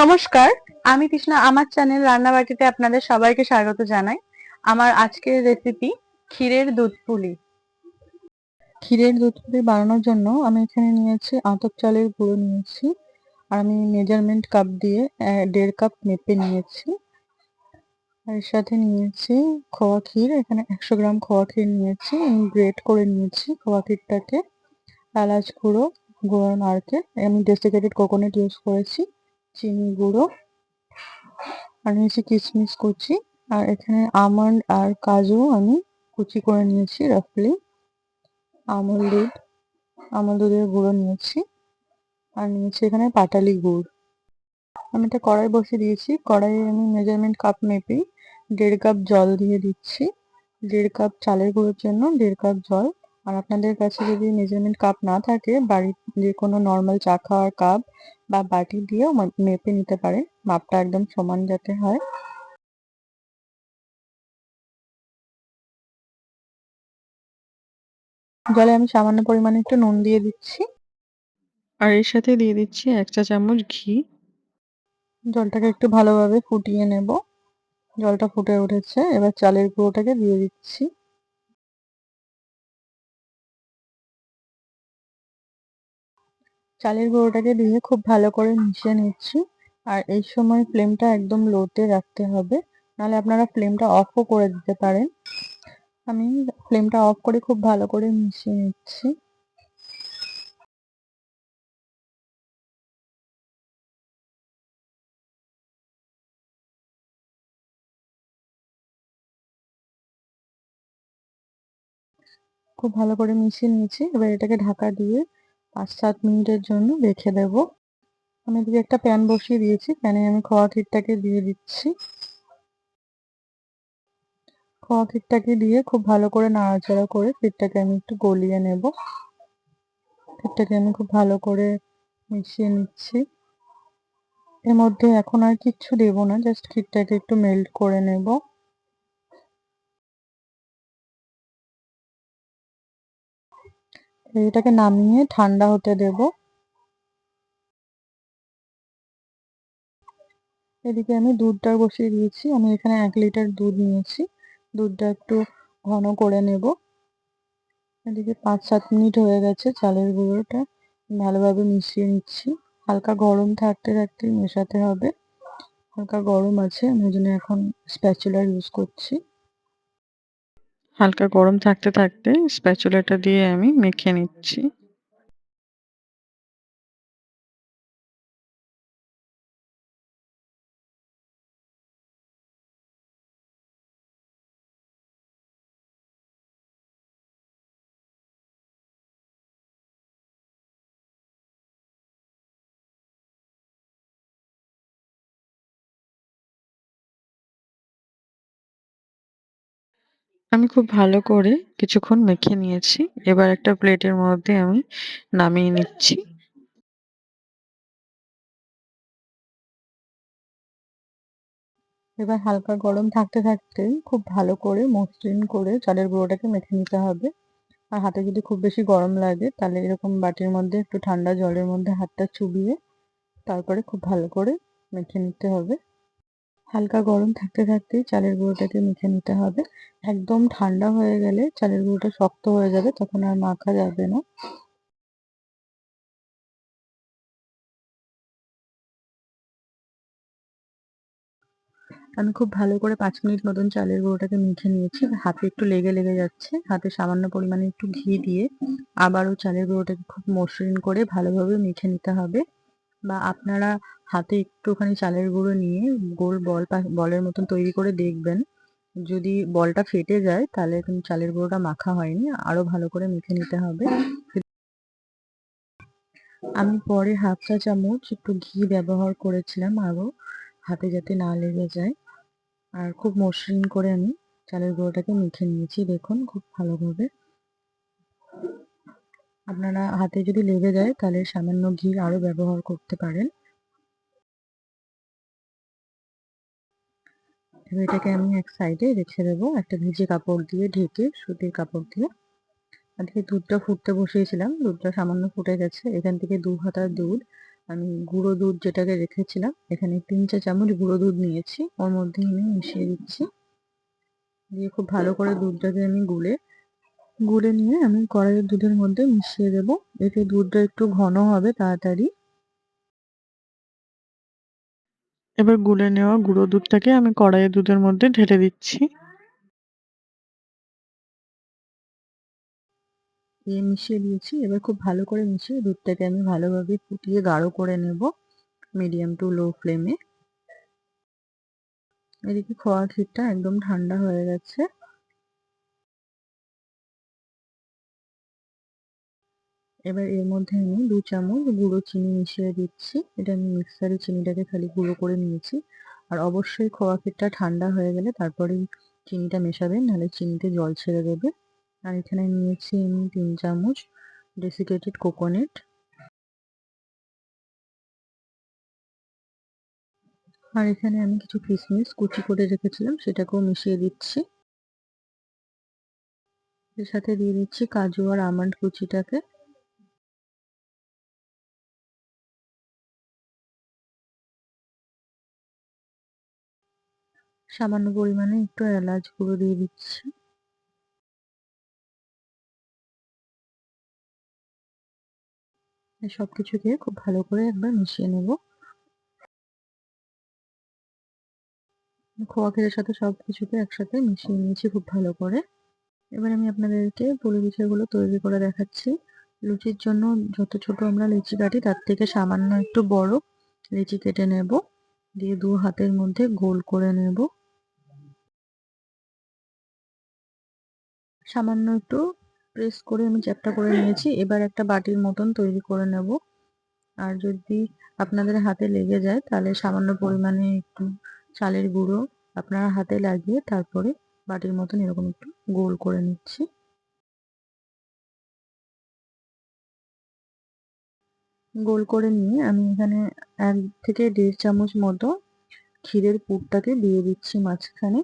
নমস্কার, আমি তৃষ্ণা। আমার চ্যানেল রান্নাবাটিতে আপনাদের সবাইকে স্বাগত জানাই। আমার আজকের রেসিপি ক্ষীরের দুধ পুলি। ক্ষীরের দুধ পুলি বানানোর জন্য আমি এখানে নিয়েছি আতপ চালের গুঁড়ো নিয়েছি, আর আমি মেজারমেন্ট কাপ দিয়ে 1.5 কাপ মেপে নিয়েছি। আর এর সাথে নিয়েছি খোয়া ক্ষীর। এখানে 100 গ্রাম খোয়া ক্ষীর নিয়েছি, আমি গ্রেট করে নিয়েছি খোয়া ক্ষীরটাকে। এলাচ গুঁড়ো, গুঁড়ো নারকেল, আমি ডেসিকেটেড কোকোনাট ইউজ করেছি, চিনি গুঁড়ো, আর নিয়েছি কিশমিশ কুচি। আর এখানে আমন্ড আর কাজু আমি কুচি করে নিয়েছি রাফলি। আমল দুধের গুঁড়ো নিয়েছি, আর নিয়েছি এখানে পাটালি গুড়। আমি একটা কড়াই বসিয়ে দিয়েছি। কড়াইয়ে আমি মেজারমেন্ট কাপ মেপেই 1.5 কাপ জল দিয়ে দিচ্ছি। 1.5 কাপ চালের গুঁড়োর জন্য 1.5 কাপ জল। আর আপনাদের কাছে যদি মেজারমেন্ট কাপ না থাকে, বাড়ির যে কোনো নর্মাল চা খাওয়ার কাপ বা বাটি দিয়েও মেপে নিতে পারেন, মাপটা একদম সমান যাতে হয়। জলে আমি সামান্য পরিমাণে একটু নুন দিয়ে দিচ্ছি, আর এর সাথে দিয়ে দিচ্ছি 1 চা চামচ ঘি। জলটাকে একটু ভালোভাবে ফুটিয়ে নেব। জলটা ফুটে উঠেছে, এবার চালের গুঁড়োটাকে দিয়ে দিচ্ছি। চালের গুঁড়োটাকে দিয়ে খুব ভালো করে মিশিয়ে নিচ্ছি। আর এই সময় ফ্লেমটা একদম লোতে রাখতে হবে, নাহলে আপনারা ফ্লেমটা অফও করে দিতে পারেন। আমি ফ্লেমটা অফ করে খুব ভালো করে মিশিয়ে নিচ্ছি। খুব ভালো করে মিশিয়ে নিয়েছি। এবার এটাকে ঢাকা দিয়ে 5-7 মিনিটের জন্য রেখে দেব। আমি এদিকে একটা প্যান বসিয়ে দিয়েছি, প্যানে আমি খোয়া ক্ষীরটাকে দিয়ে দিচ্ছি। খোয়া ক্ষীরটাকে দিয়ে খুব ভালো করে নাড়াচাড়া করে ক্ষীরটাকে আমি একটু গলিয়ে নেব। ক্ষীরটাকে আমি খুব ভালো করে মিশিয়ে নিচ্ছি। এর মধ্যে এখন আর কিচ্ছু দেব না, জাস্ট ক্ষীরটাকে একটু মেল্ট করে নেব। এটাকে নামিয়ে ঠান্ডা হতে দেব। এদিকে আমি দুধটা বসিয়ে দিয়েছি। আমি এখানে 1 লিটার দুধ নিয়েছি। দুধটা একটু ঘন করে নেব। এদিকে 5-7 মিনিট হয়ে গেছে। চালের গুঁড়োটা ভালোভাবে মিশিয়ে নিচ্ছি। হালকা গরম থাকতে থাকতে মেশাতে হবে। হালকা গরম আছে, আমি ওই জন্য এখন স্প্যাচুলা ইউজ করছি। হালকা গরম থাকতে থাকতে স্প্যাচুলাটা দিয়ে আমি মেখে নিচ্ছি। আমি খুব ভালো করে কিছুক্ষণ মেখে নিয়েছি। এবার একটা প্লেটের মধ্যে আমি নামিয়ে নিচ্ছি। এবার হালকা গরম থাকতে থাকতেই খুব ভালো করে মসৃণ করে চালের গুঁড়োটাকে মেখে নিতে হবে। আর হাতে যদি খুব বেশি গরম লাগে, তাহলে এরকম বাটির মধ্যে একটু ঠান্ডা জলের মধ্যে হাতটা চুবিয়ে তারপরে খুব ভালো করে মেখে নিতে হবে। হালকা গরম থাকতে থাকতেই চালের গুঁড়োটাকে মেখে নিতে হবে। একদম ঠান্ডা হয়ে গেলে চালের গুঁড়োটা শক্ত হয়ে যাবে, তখন আর মাখা যাবে না। আমি খুব ভালো করে 5 মিনিট মতন চালের গুঁড়োটাকে মেখে নিয়েছি। হাতে একটু লেগে লেগে যাচ্ছে। হাতে সামান্য পরিমাণে একটু ঘি দিয়ে আবারও চালের গুঁড়োটাকে খুব মসৃণ করে ভালোভাবে মেখে নিতে হবে। বা আপনারা হাতে একটুখানি চালের গুঁড়ো নিয়ে গোল বলের মতন তৈরি করে দেখবেন। যদি বলটা ফেটে যায়, তাহলে কিন্তু চালের গুঁড়োটা মাখা হয়নি। আরো ভালো করে মেখে নিতে হবে। আমি পরে 1/2 চা চামচ একটু ঘি ব্যবহার করেছিলাম আরো, হাতে যাতে না লেগে যায়। আর খুব মসৃণ করে আমি চালের গুঁড়োটাকে মেখে নিয়েছি, দেখুন খুব ভালোভাবে। আপনারা হাতে যদি লেগে যায়, তাহলে সামান্য ঘি আরো ব্যবহার করতে পারেন। এবার এটাকে আমি এক সাইডে রেখে দেবো, একটা ভিজে কাপড় দিয়ে ঢেকে, সুতির কাপড় দিয়ে। এদিকে দুধটা ফুটতে বসিয়েছিলাম, দুধটা সামান্য ফুটে গেছে। এখান থেকে 2 হাতা দুধ আমি গুঁড়ো দুধ যেটাকে রেখেছিলাম, এখানে 3 চা চামচ গুঁড়ো দুধ নিয়েছি, ওর মধ্যে আমি মিশিয়ে দিচ্ছি। দিয়ে খুব ভালো করে দুধটাকে আমি গুলে নিয়ে আমি কড়াইয়ের দুধের মধ্যে মিশিয়ে দেবো। এতে দুধটা একটু ঘন হবে তাড়াতাড়ি। এবার গুলে নেওয়া গুঁড়ো দুধটাকে আমি কড়াইয়ের দুধের মধ্যে ঢেলে দিচ্ছি। দিয়ে মিশিয়ে দিয়েছি। এবার খুব ভালো করে মিশিয়ে দুধটাকে আমি ভালোভাবে ফুটিয়ে গাঢ় করে নেব মিডিয়াম টু লো ফ্লেমে। এদিকে খোয়া ক্ষীরটা একদম ঠান্ডা হয়ে গেছে। এবার এর মধ্যে আমি 2 চামচ গুঁড়ো চিনি মিশিয়ে দিচ্ছি। এটা আমি মিক্সারে চিনিটাকে খালি গুঁড়ো করে নিয়েছি। আর অবশ্যই খোয়া ক্ষীরটা ঠান্ডা হয়ে গেলে তারপরেই চিনিটা মেশাবেন, নাহলে চিনিতে জল ছেড়ে দেবে। আর এখানে নিয়েছি আমি 3 চামচ ডেসিকেটেড কোকোনাট। আর এখানে আমি কিছু কিশমিশ কুচি করে রেখেছিলাম, সেটাকেও মিশিয়ে দিচ্ছি। এর সাথে দিয়ে দিচ্ছি কাজু আর আমন্ড কুচিটাকে। সামান্য পরিমাণে একটু এলাচ গুঁড়ো দিয়ে দিচ্ছি। সবকিছু দিয়ে খুব ভালো করে একবার মিশিয়ে নেব। খোয়া ক্ষীরের সাথে সবকিছুকে একসাথে মিশিয়ে নিয়েছি খুব ভালো করে। এবার আমি আপনাদেরকে পুলি পিঠেগুলো তৈরি করে দেখাচ্ছি। লুচির জন্য যত ছোট আমরা লিচি কাটি তার থেকে সামান্য একটু বড় লিচি কেটে নেব। দিয়ে 2 হাতের মধ্যে গোল করে নেব। সামান্য একটু প্রেস করে আমি চ্যাপ্টা করে নিয়েছি। এবার একটা বাটির মতন তৈরি করে নেব। আর যদি আপনাদের হাতে লেগে যায় তাহলে সামান্য পরিমাণে একটু চালের গুঁড়ো আপনারা হাতে লাগিয়ে তারপরে বাটির মতন এরকম একটু গোল করে নিচ্ছি। গোল করে নিয়ে আমি এখানে 1 থেকে 1.5 চামচ মতো ক্ষীরের পুরটাকে দিয়ে দিচ্ছি মাঝখানে।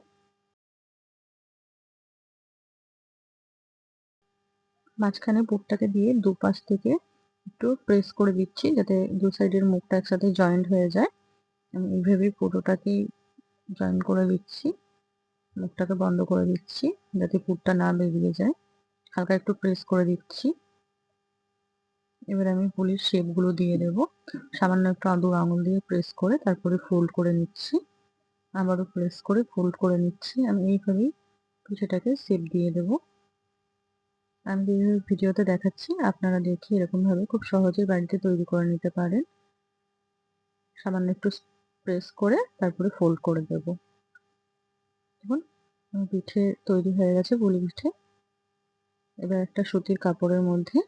মাঝখানে পুরটাকে দিয়ে দুপাশ থেকে একটু প্রেস করে দিচ্ছি যাতে দু সাইডের মুখটা একসাথে জয়েন্ট হয়ে যায়। আমি এইভাবে পুরোটাকেই জয়েন করে দিচ্ছি। মুখটাকে বন্ধ করে দিচ্ছি যাতে পুরটা না বেরিয়ে যায়। হালকা একটু প্রেস করে দিচ্ছি। এবার আমি পুলির শেপগুলো দিয়ে দেব। সামান্য একটু আঙুল দিয়ে প্রেস করে তারপরে ফোল্ড করে নিচ্ছি। আবারও প্রেস করে ফোল্ড করে নিচ্ছি। আমি এইভাবেই পিঠেটাকে শেপ দিয়ে দেব। আমি যেভাবে ভিডিওতে দেখাচ্ছি আপনারা দেখে এরকমভাবে খুব সহজেই বাড়িতে তৈরি করে নিতে পারেন। সামান্য একটু প্রেস করে তারপরে ফোল্ড করে দেব। দেখুন পিঠে তৈরি হয়ে গেছে পুলি পিঠে। এবার একটা সুতির কাপড়ের মধ্যে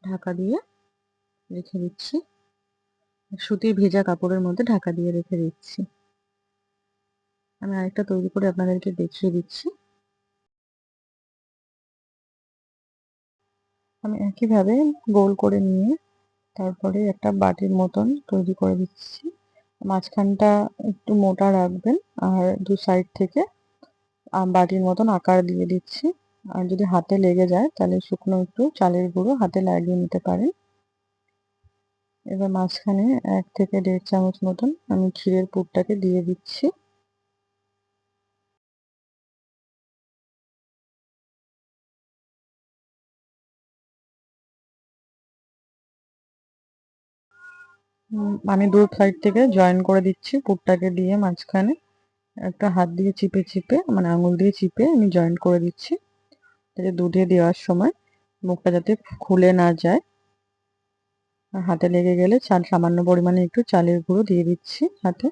ঢাকা দিয়ে রেখে দিচ্ছি। সুতির ভেজা কাপড়ের মধ্যে ঢাকা দিয়ে রেখে দিচ্ছি। আমি আরেকটা তৈরি করে আপনাদেরকে দেখিয়ে দিচ্ছি। আমি একইভাবে গোল করে নিয়ে তারপরে একটা বাটির মতন তৈরি করে দিচ্ছি। মাঝখানটা একটু মোটা রাখবেন আর দু সাইড থেকে বাটির মতন আকার দিয়ে দিচ্ছি। আর যদি হাতে লেগে যায় তাহলে শুকনো একটু চালের গুঁড়ো হাতে লাগিয়ে নিতে পারেন। এবার মাঝখানে 1 থেকে 1.5 চামচ মতন আমি ক্ষীরের পুরটাকে দিয়ে দিচ্ছি। আমি দু সাইড থেকে জয়েন করে দিচ্ছি পুরটাকে দিয়ে মাঝখানে একটা হাত দিয়ে চিপে চিপে মানে আঙুল দিয়ে চিপে আমি জয়েন করে দিচ্ছি যাতে দুধে দেওয়ার সময় মুখটা যাতে খুলে না যায়। আর হাতে লেগে গেলে সামান্য পরিমাণে একটু চালের গুঁড়ো দিয়ে দিচ্ছি হাতে।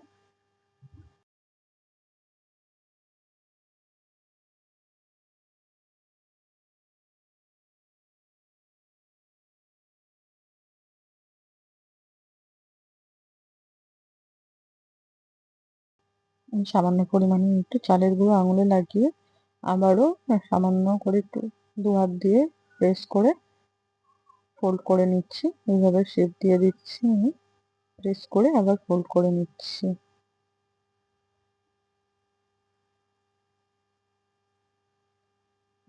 সামান্য পরিমাণে একটু চালের গুঁড়ো আঙুলে লাগিয়ে আবারও সামান্য করে একটু দু হাত দিয়ে প্রেস করে ফোল্ড করে নিচ্ছি। এইভাবে শেপ দিয়ে দিচ্ছি আমি, প্রেস করে আবার ফোল্ড করে নিচ্ছি।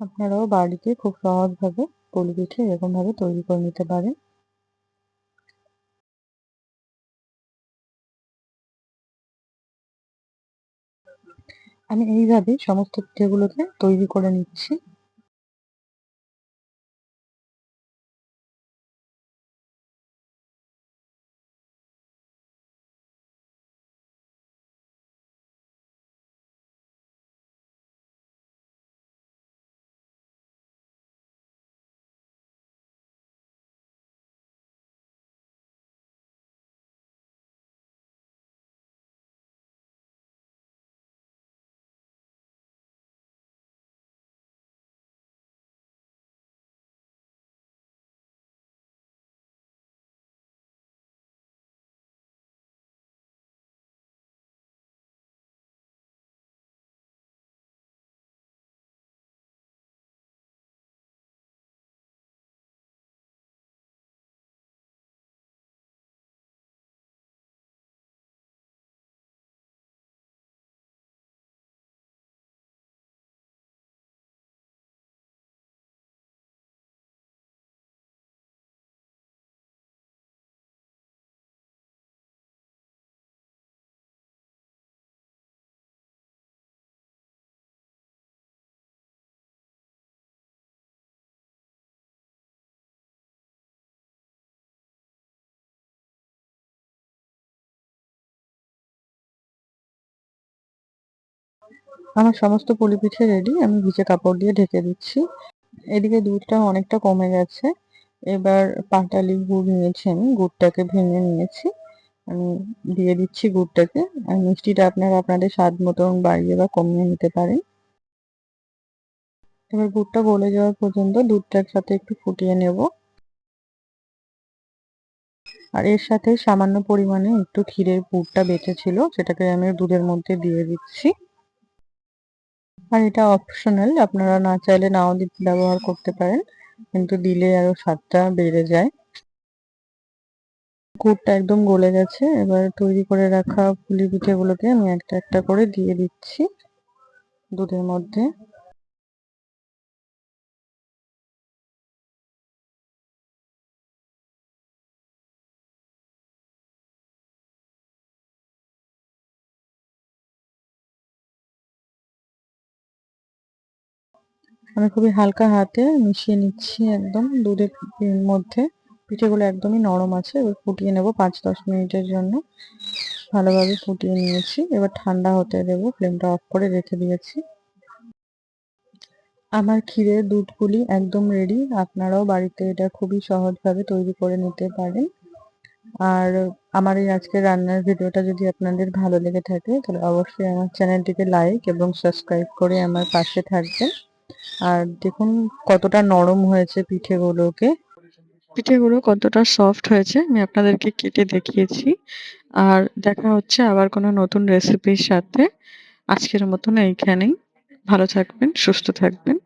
আপনারাও বাড়িতে খুব সহজভাবে পুলি পিঠে এরকম ভাবে তৈরি করে নিতে পারেন। আমি এইভাবে সমস্ত পিঠেগুলোকে তৈরি করে নিচ্ছি। আমার সমস্ত পুলি পিঠে রেডি। আমি ভিজে কাপড় দিয়ে ঢেকে দিচ্ছি। এদিকে দুধটা অনেকটা কমে গেছে। এবার পাটালি গুড় নিয়েছি আমি। গুড়টাকে ভেঙে নিয়েছি। আমি দিয়ে দিচ্ছি গুড়টাকে। আর মিষ্টিটা আপনারা আপনাদের স্বাদ মতন বাড়িয়ে বা কমিয়ে নিতে পারেন। এবার গুড়টা গলে যাওয়া পর্যন্ত দুধটার সাথে একটু ফুটিয়ে নেব। আর এর সাথে সামান্য পরিমাণে একটু ক্ষীরের পুরটা বেঁচে ছিল, সেটাকে আমি দুধের মধ্যে দিয়ে দিচ্ছি। আর এটা অপশনাল, আপনারা না চাইলে নাও ব্যবহার করতে পারেন, কিন্তু দিলে আরো স্বাদটা বেড়ে যায়। গুড়টা একদম গলে গেছে। এবার তৈরি করে রাখা পুলি পিঠেগুলোকে আমি একটা একটা করে দিয়ে দিচ্ছি দুধের মধ্যে। আমি খুবই হালকা হাতে মিশিয়ে নিচ্ছি একদম দুধের মধ্যে। পিঠেগুলো একদমই নরম আছে। এবার ফুটিয়ে নেব 5-10 মিনিটের জন্য। ভালোভাবে ফুটিয়ে নিয়েছি। এবার ঠান্ডা হতে দেবো। ফ্লেমটা অফ করে রেখে দিয়েছি। আমার ক্ষীরের দুধ পুলি একদম রেডি। আপনারাও বাড়িতে এটা খুবই সহজভাবে তৈরি করে নিতে পারেন। আর আমার এই আজকের রান্নার ভিডিওটা যদি আপনাদের ভালো লেগে থাকে, তাহলে অবশ্যই আমার চ্যানেলটিকে লাইক এবং সাবস্ক্রাইব করে আমার পাশে থাকবেন। আর দেখুন কতটা নরম হয়েছে পিঠেগুলো কতটা সফট হয়েছে আমি আপনাদেরকে কেটে দেখিয়েছি। আর দেখা হচ্ছে আবার কোনো নতুন রেসিপির সাথে। আজকের মতন এইখানেই। ভালো থাকবেন, সুস্থ থাকবেন।